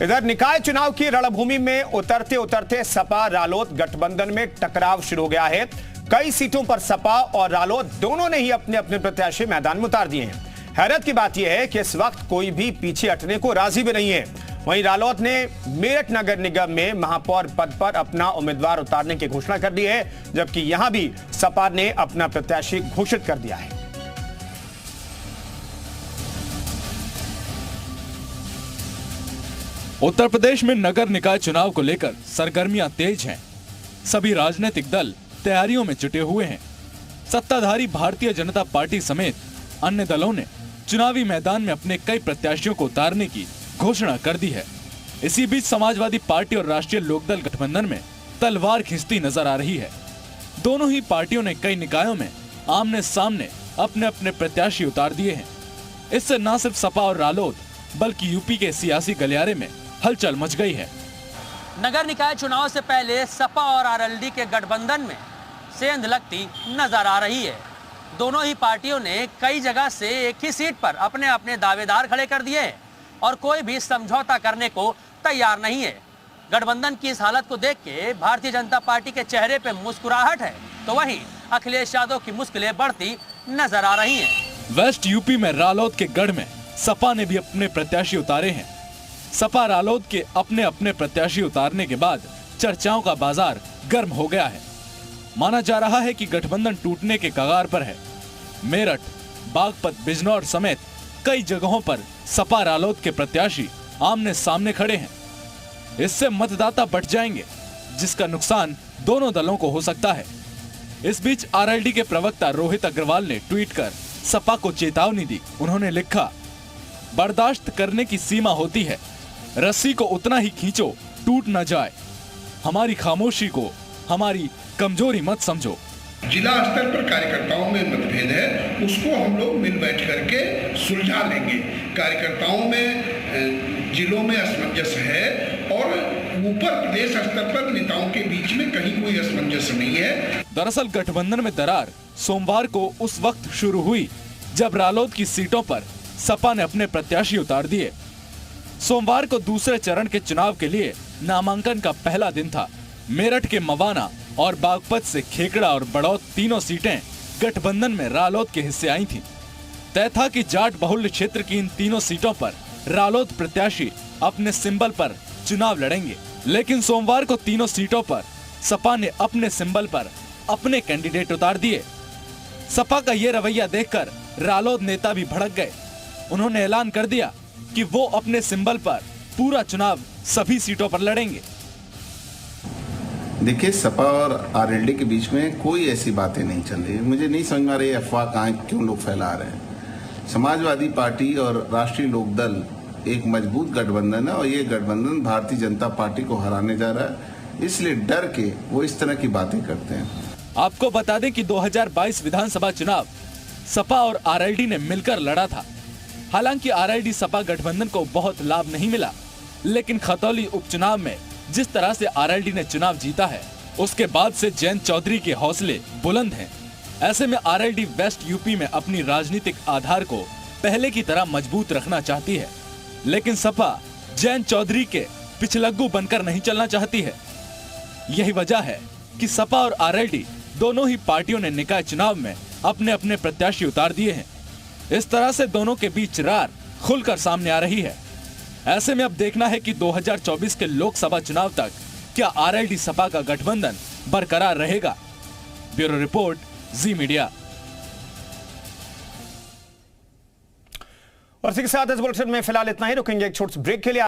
इधर निकाय चुनाव की रणभूमि में उतरते उतरते सपा रालोद गठबंधन में टकराव शुरू हो गया है। कई सीटों पर सपा और रालोद दोनों ने ही अपने अपने प्रत्याशी मैदान में उतार दिए हैं। हैरत की बात यह है कि इस वक्त कोई भी पीछे हटने को राजी भी नहीं है। वहीं रालोद ने मेरठ नगर निगम में महापौर पद पर अपना उम्मीदवार उतारने की घोषणा कर दी है, जबकि यहां भी सपा ने अपना प्रत्याशी घोषित कर दिया है। उत्तर प्रदेश में नगर निकाय चुनाव को लेकर सरगर्मियां तेज हैं। सभी राजनीतिक दल तैयारियों में जुटे हुए हैं। सत्ताधारी भारतीय जनता पार्टी समेत अन्य दलों ने चुनावी मैदान में अपने कई प्रत्याशियों को उतारने की घोषणा कर दी है। इसी बीच समाजवादी पार्टी और राष्ट्रीय लोकदल गठबंधन में तलवार खींचती नजर आ रही है। दोनों ही पार्टियों ने कई निकायों में आमने सामने अपने अपने प्रत्याशी उतार दिए हैं। इससे न सिर्फ सपा और रालोद बल्कि यूपी के सियासी गलियारे में हलचल मच गई है। नगर निकाय चुनाव से पहले सपा और आरएलडी के गठबंधन में सेंध लगती नजर आ रही है। दोनों ही पार्टियों ने कई जगह से एक ही सीट पर अपने अपने दावेदार खड़े कर दिए हैं और कोई भी समझौता करने को तैयार नहीं है। गठबंधन की इस हालत को देख के भारतीय जनता पार्टी के चेहरे पे मुस्कुराहट है, तो वहीं अखिलेश यादव की मुश्किलें बढ़ती नजर आ रही हैं। वेस्ट यूपी में रालोद के गढ़ में सपा ने भी अपने प्रत्याशी उतारे हैं। सपा रालोद के अपने अपने प्रत्याशी उतारने के बाद चर्चाओं का बाजार गर्म हो गया है। माना जा रहा है कि गठबंधन टूटने के कगार पर है। मेरठ, बागपत, बिजनौर समेत कई जगहों पर सपा रालोद के प्रत्याशी आमने सामने खड़े हैं। इससे मतदाता बट जाएंगे, जिसका नुकसान दोनों दलों को हो सकता है। इस बीच आरएलडी के प्रवक्ता रोहित अग्रवाल ने ट्वीट कर सपा को चेतावनी दी। उन्होंने लिखा, बर्दाश्त करने की सीमा होती है, रस्सी को उतना ही खींचो टूट न जाए। हमारी खामोशी को हमारी कमजोरी मत समझो। जिला स्तर पर कार्यकर्ताओं में मतभेद है, उसको हम लोग मिल बैठ करके सुलझा लेंगे। कार्यकर्ताओं में जिलों में असमंजस है और ऊपर प्रदेश स्तर पर नेताओं के बीच में कहीं कोई असमंजस नहीं है। दरअसल गठबंधन में दरार सोमवार को उस वक्त शुरू हुई जब रालोद की सीटों पर सपा ने अपने प्रत्याशी उतार दिए। सोमवार को दूसरे चरण के चुनाव के लिए नामांकन का पहला दिन था। मेरठ के मवाना और बागपत से खेकड़ा और बड़ौत तीनों सीटें गठबंधन में रालोद के हिस्से आई थीं। तय था कि जाट बहुल्य क्षेत्र की इन तीनों सीटों पर रालोद प्रत्याशी अपने सिंबल पर चुनाव लड़ेंगे। लेकिन सोमवार को तीनों सीटों पर सपा ने अपने सिंबल पर अपने कैंडिडेट उतार दिए। सपा का ये रवैया देखकर रालोद नेता भी भड़क गए। उन्होंने ऐलान कर दिया कि वो अपने सिंबल पर पूरा चुनाव सभी सीटों पर लड़ेंगे। देखिए, सपा और आरएलडी के बीच में कोई ऐसी बातें नहीं चल रही। मुझे नहीं समझ में आ रही अफवाह कहाँ क्यों लोग फैला रहे हैं। समाजवादी पार्टी और राष्ट्रीय लोकदल एक मजबूत गठबंधन है और ये गठबंधन भारतीय जनता पार्टी को हराने जा रहा है, इसलिए डर के वो इस तरह की बातें करते हैं। आपको बता दें कि 2022 विधानसभा चुनाव सपा और आरएलडी ने मिलकर लड़ा था। हालांकि आरएलडी सपा गठबंधन को बहुत लाभ नहीं मिला, लेकिन खतौली उपचुनाव में जिस तरह से आरएलडी ने चुनाव जीता है, उसके बाद से जयंत चौधरी के हौसले बुलंद हैं। ऐसे में आरएलडी वेस्ट यूपी में अपनी राजनीतिक आधार को पहले की तरह मजबूत रखना चाहती है, लेकिन सपा जयंत चौधरी के पिछलग्गू बनकर नहीं चलना चाहती है। यही वजह है कि सपा और आरएलडी दोनों ही पार्टियों ने निकाय चुनाव में अपने अपने प्रत्याशी उतार दिए हैं। इस तरह से दोनों के बीच रार खुलकर सामने आ रही है। ऐसे में अब देखना है कि 2024 के लोकसभा चुनाव तक क्या आरएलडी सपा का गठबंधन बरकरार रहेगा। ब्यूरो रिपोर्ट, जी मीडिया। और इसी के साथ इस बुलेटिन में फिलहाल इतना ही। रुकेंगे एक छोटे ब्रेक के लिए।